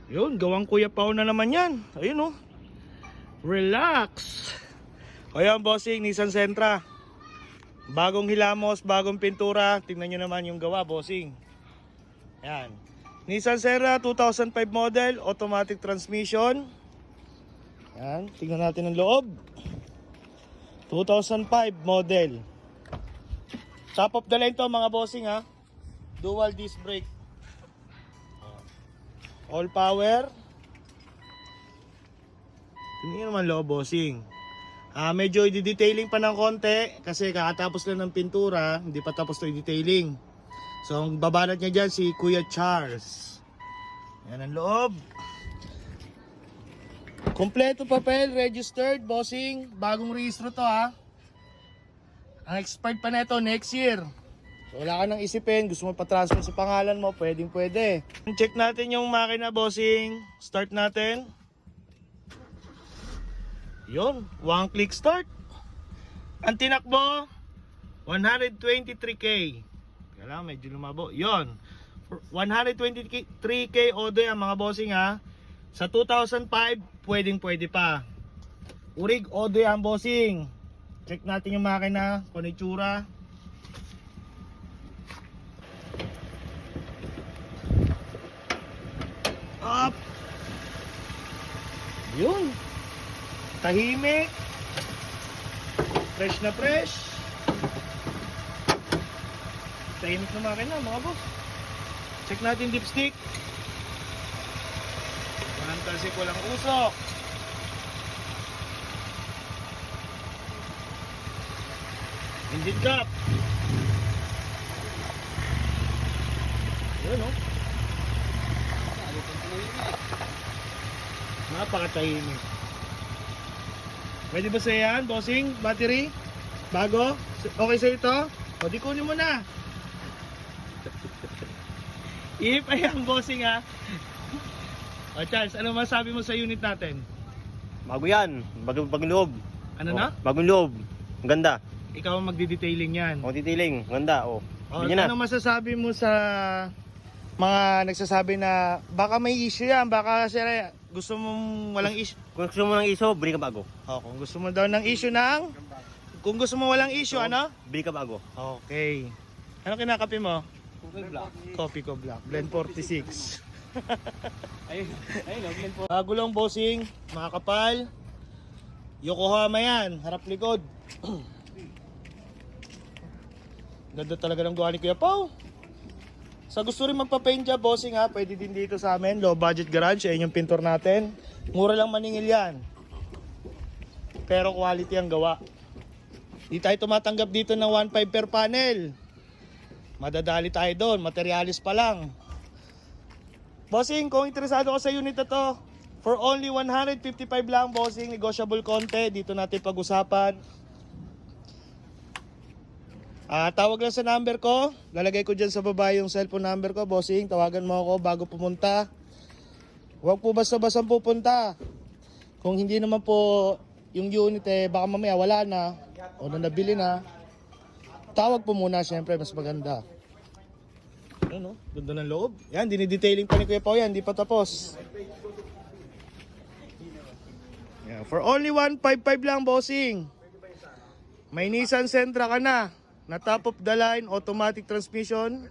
Yun, gawang Kuya Pao na naman yan. Ayun oh. Relax. O yan, bossing, Nissan Sentra. Bagong hilamos, bagong pintura. Tingnan nyo naman yung gawa, bossing. Yan. Nissan Sentra 2005 model, automatic transmission. Yan, tingnan natin ang loob. 2005 model. Top of the line to mga bossing ha. Dual disc brake. All power. Tingnan naman loob, bossing. Medyo i-detailing pa ng konti kasi kakatapos lang ng pintura, hindi pa tapos to i-detailing. So ang babanat niya dyan si Kuya Charles. Yan ang loob. Kompleto papel, registered, bossing. Bagong rehistro to ha. Ang expired pa neto next year. So wala ka nang isipin, gusto mo pa-transfer sa pangalan mo, pwede. Check natin yung makina, bossing. Start natin. Yun, one click start. Ang tinakbo 123k. Kaya medyo lumabo. Yun, 123k odoy ang mga bossing ha. Sa 2005, pwede pa. Urig odoy ang bossing. Check natin yung makina, kung itsura. Up. Yun. Tahimik. Fresh na fresh. Tahimik na makina mga boss. Check natin dipstick. Walang talsik, walang usok. Engine cap. Yun o. Napakatahimik. Pwede ba sa yan, bossing? Battery? Bago? Okay sa ito? O di kunin mo na. If ayan, bossing ha. O Charles, ano masabi mo sa unit natin? Bago yan. Bagong loob. Ano na? Bagong loob. Ang ganda. Ikaw ang magdi-detailing yan. O detailing. Ang ganda. O. O, Ganyan na. ano masasabi mo sa mga nagsasabi na baka may issue yan, baka sir, gusto mong walang issue? Kung gusto mo ng iso, bili ka bago. O, kung gusto mo daw ng issue kung gusto mo walang issue, ano? Bili ka bago. Okay. Ano kinakape mo? Coffee black. Coffee ko black, blend 46. Ayun, blend po. Gulong, bossing, mga kapal. Yokohama yan, harap likod. Ganda talaga ng gawa ni Kuya Pao. Sa gusto rin magpa-paint job, bossing ha, pwede din dito sa amin, low budget garage, ayun yung pintor natin. Mura lang maningil yan. Pero quality ang gawa. Di tayo tumatanggap dito ng 1.5 per panel. Madadali tayo doon, materialis pa lang. Bossing, kung interesado ka sa unit na to, for only 155 lang, bossing, negotiable konti, dito natin pag-usapan. Tawag lang sa number ko. Lalagay ko dyan sa baba yung cellphone number ko, bossing. Tawagan mo ako bago pumunta. Huwag po basta-basta pupunta. Kung hindi naman po yung unit baka mamaya wala na o na nabili na. Tawag po muna, syempre mas maganda. Ano, ganda ng loob. Yan, dinidetailing pa ni Kuya Pao yan, hindi pa tapos. Yeah, for only 155 lang, bossing. May Nissan Sentra ka na. Na top of the line, automatic transmission.